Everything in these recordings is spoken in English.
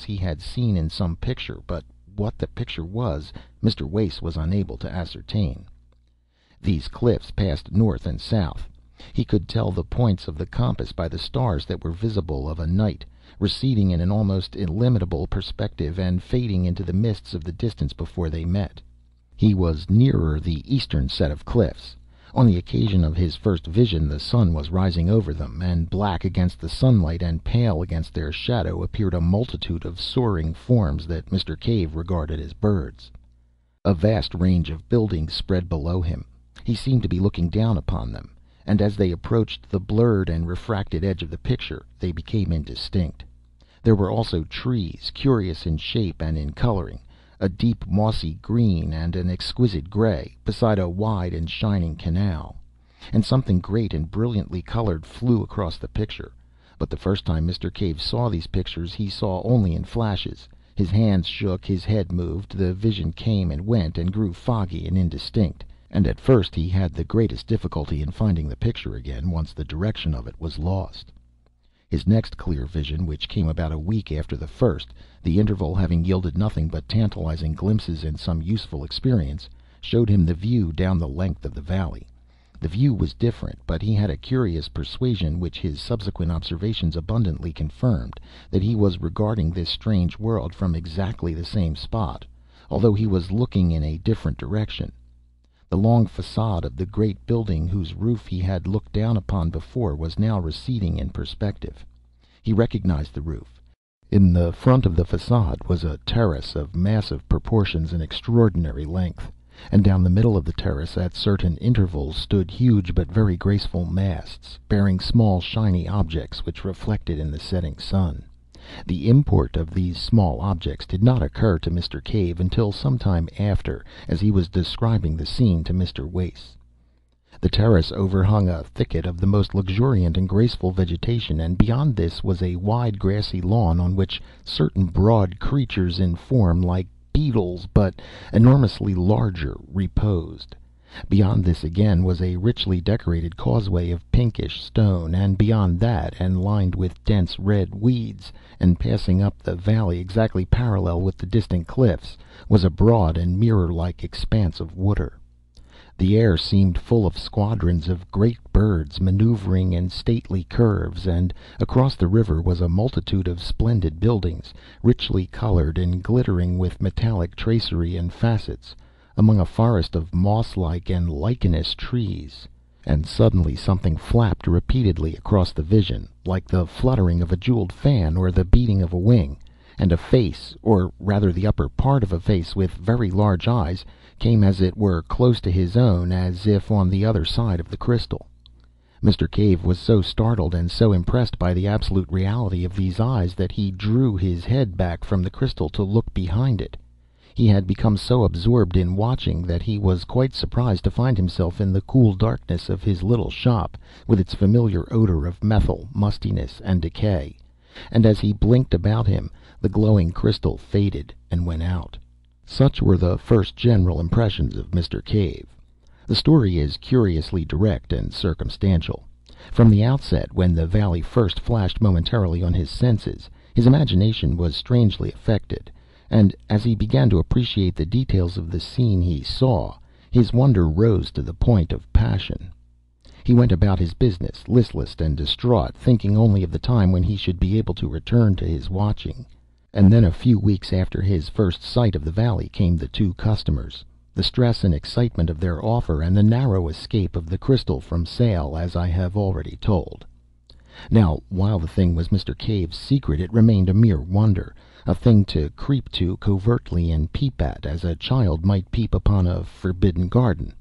objects he had seen in some picture, but what the picture was, Mr. Wace was unable to ascertain. These cliffs passed north and south. He could tell the points of the compass by the stars that were visible of a night, receding in an almost illimitable perspective and fading into the mists of the distance before they met. He was nearer the eastern set of cliffs. On the occasion of his first vision the sun was rising over them, and black against the sunlight and pale against their shadow appeared a multitude of soaring forms that Mr. Cave regarded as birds. A vast range of buildings spread below him. He seemed to be looking down upon them, and as they approached the blurred and refracted edge of the picture they became indistinct. There were also trees, curious in shape and in coloring, a deep mossy green and an exquisite gray, beside a wide and shining canal. And something great and brilliantly colored flew across the picture. But the first time Mr. Cave saw these pictures he saw only in flashes. His hands shook, his head moved, the vision came and went and grew foggy and indistinct, and at first he had the greatest difficulty in finding the picture again once the direction of it was lost. His next clear vision, which came about a week after the first, the interval having yielded nothing but tantalizing glimpses and some useful experience, showed him the view down the length of the valley. The view was different, but he had a curious persuasion, which his subsequent observations abundantly confirmed, that he was regarding this strange world from exactly the same spot, although he was looking in a different direction. The long facade of the great building whose roof he had looked down upon before was now receding in perspective. He recognized the roof. In the front of the facade was a terrace of massive proportions and extraordinary length, and down the middle of the terrace at certain intervals stood huge but very graceful masts, bearing small shiny objects which reflected in the setting sun. The import of these small objects did not occur to Mr. Cave until some time after, as he was describing the scene to Mr. Wace. The terrace overhung a thicket of the most luxuriant and graceful vegetation, and beyond this was a wide grassy lawn on which certain broad creatures in form like beetles, but enormously larger, reposed. Beyond this again was a richly decorated causeway of pinkish stone, and beyond that, and lined with dense red weeds, and passing up the valley exactly parallel with the distant cliffs, was a broad and mirror-like expanse of water. The air seemed full of squadrons of great birds maneuvering in stately curves, and across the river was a multitude of splendid buildings, richly colored and glittering with metallic tracery and facets, among a forest of moss-like and lichenous trees. And suddenly something flapped repeatedly across the vision, like the fluttering of a jeweled fan or the beating of a wing, and a face, or rather the upper part of a face with very large eyes, came as it were close to his own, as if on the other side of the crystal. Mr. Cave was so startled and so impressed by the absolute reality of these eyes that he drew his head back from the crystal to look behind it. He had become so absorbed in watching that he was quite surprised to find himself in the cool darkness of his little shop, with its familiar odor of methyl, mustiness, and decay, and as he blinked about him the glowing crystal faded and went out. Such were the first general impressions of Mr. Cave. The story is curiously direct and circumstantial. From the outset, when the valley first flashed momentarily on his senses, his imagination was strangely affected, and as he began to appreciate the details of the scene he saw, his wonder rose to the point of passion. He went about his business, listless and distraught, thinking only of the time when he should be able to return to his watching. And then a few weeks after his first sight of the valley came the two customers, the stress and excitement of their offer, and the narrow escape of the crystal from sale, as I have already told. Now, while the thing was Mr. Cave's secret, it remained a mere wonder, a thing to creep to covertly and peep at, as a child might peep upon a forbidden garden.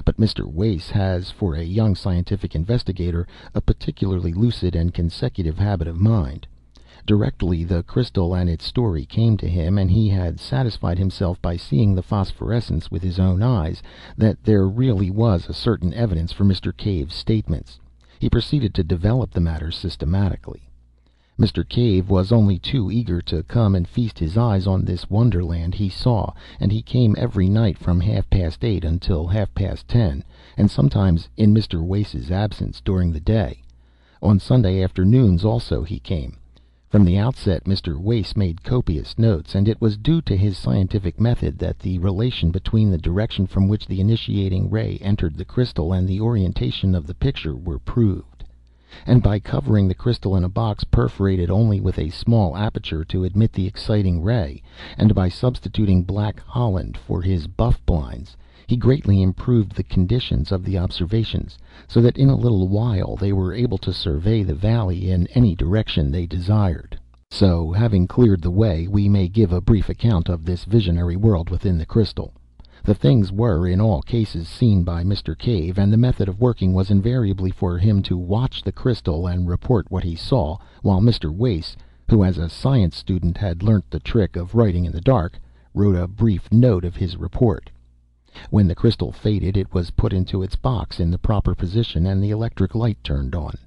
But Mr. Wace has, for a young scientific investigator, a particularly lucid and consecutive habit of mind. Directly the crystal and its story came to him, and he had satisfied himself by seeing the phosphorescence with his own eyes, that there really was a certain evidence for Mr. Cave's statements, he proceeded to develop the matter systematically. Mr. Cave was only too eager to come and feast his eyes on this wonderland he saw, and he came every night from 8:30 until 10:30, and sometimes, in Mr. Wace's absence, during the day. On Sunday afternoons also he came. From the outset Mr. Wace made copious notes, and it was due to his scientific method that the relation between the direction from which the initiating ray entered the crystal and the orientation of the picture were proved. And by covering the crystal in a box perforated only with a small aperture to admit the exciting ray, and by substituting black holland for his buff blinds, he greatly improved the conditions of the observations, so that in a little while they were able to survey the valley in any direction they desired. So, having cleared the way, we may give a brief account of this visionary world within the crystal. The things were in all cases seen by Mr. Cave, and the method of working was invariably for him to watch the crystal and report what he saw, while Mr. Wace, who as a science student had learnt the trick of writing in the dark, wrote a brief note of his report. When the crystal faded, it was put into its box in the proper position, and the electric light turned on.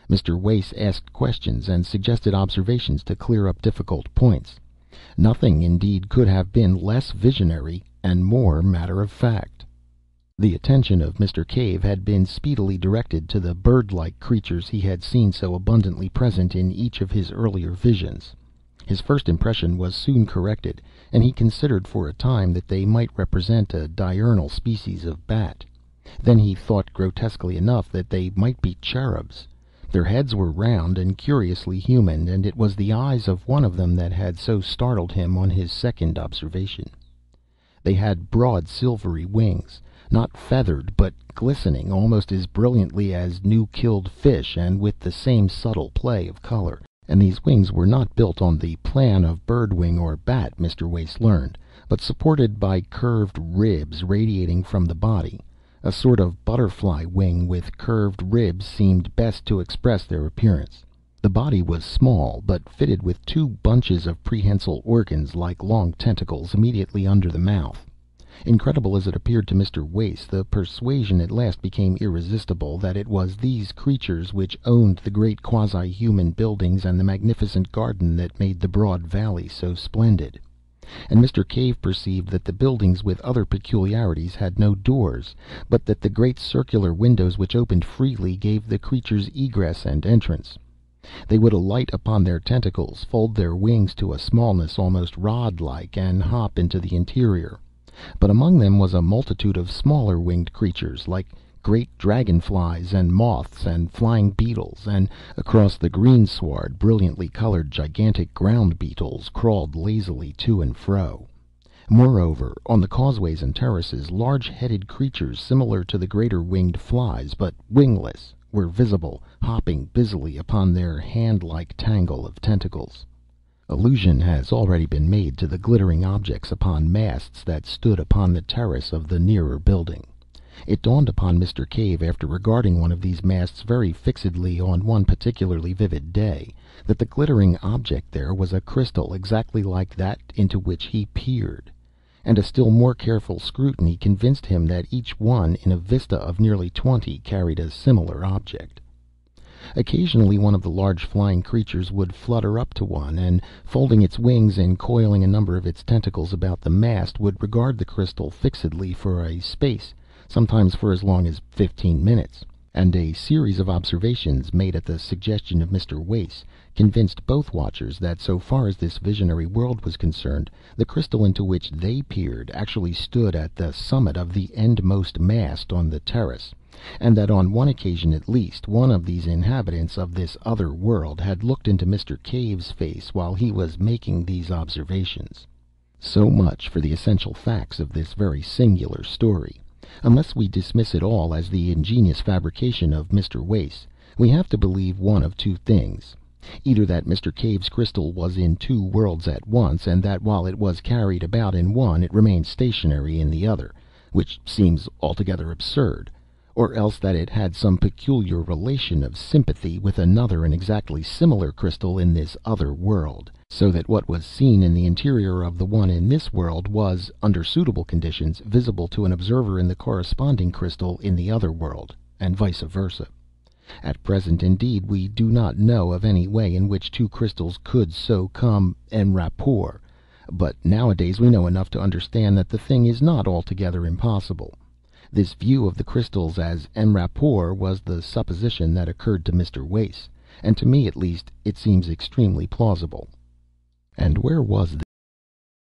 Mr. Wace asked questions and suggested observations to clear up difficult points. Nothing, indeed, could have been less visionary and more matter of fact. The attention of Mr. Cave had been speedily directed to the bird-like creatures he had seen so abundantly present in each of his earlier visions. His first impression was soon corrected, and he considered for a time that they might represent a diurnal species of bat. Then he thought, grotesquely enough, that they might be cherubs. Their heads were round and curiously human, and it was the eyes of one of them that had so startled him on his second observation. They had broad silvery wings, not feathered, but glistening almost as brilliantly as new-killed fish, and with the same subtle play of color. And these wings were not built on the plan of bird wing or bat, Mr. Wace learned, but supported by curved ribs radiating from the body. A sort of butterfly wing with curved ribs seemed best to express their appearance. The body was small, but fitted with two bunches of prehensile organs like long tentacles immediately under the mouth. Incredible as it appeared to Mr. Wace, the persuasion at last became irresistible that it was these creatures which owned the great quasi-human buildings and the magnificent garden that made the broad valley so splendid. And Mr. Cave perceived that the buildings with other peculiarities had no doors, but that the great circular windows which opened freely gave the creatures egress and entrance. They would alight upon their tentacles, fold their wings to a smallness almost rod-like, and hop into the interior. But among them was a multitude of smaller winged creatures, like great dragonflies and moths and flying beetles, and across the greensward brilliantly colored gigantic ground beetles crawled lazily to and fro. Moreover, on the causeways and terraces, large-headed creatures similar to the greater winged flies, but wingless, were visible, hopping busily upon their hand-like tangle of tentacles. Allusion has already been made to the glittering objects upon masts that stood upon the terrace of the nearer building. It dawned upon Mr. Cave, after regarding one of these masts very fixedly on one particularly vivid day, that the glittering object there was a crystal exactly like that into which he peered, and a still more careful scrutiny convinced him that each one in a vista of nearly 20 carried a similar object. Occasionally one of the large flying creatures would flutter up to one, and, folding its wings and coiling a number of its tentacles about the mast, would regard the crystal fixedly for a space, sometimes for as long as 15 minutes. And a series of observations, made at the suggestion of Mr. Wace, convinced both watchers that, so far as this visionary world was concerned, the crystal into which they peered actually stood at the summit of the endmost mast on the terrace, and that on one occasion at least, one of these inhabitants of this other world had looked into Mr. Cave's face while he was making these observations. So much for the essential facts of this very singular story. Unless we dismiss it all as the ingenious fabrication of Mr. Wace, we have to believe one of two things: either that Mr. Cave's crystal was in two worlds at once, and that while it was carried about in one it remained stationary in the other, which seems altogether absurd, or else that it had some peculiar relation of sympathy with another and exactly similar crystal in this other world, so that what was seen in the interior of the one in this world was, under suitable conditions, visible to an observer in the corresponding crystal in the other world, and vice versa. At present, indeed, we do not know of any way in which two crystals could so come en rapport, but nowadays we know enough to understand that the thing is not altogether impossible. This view of the crystals as en rapport was the supposition that occurred to Mr. Wace, and to me at least it seems extremely plausible." And where was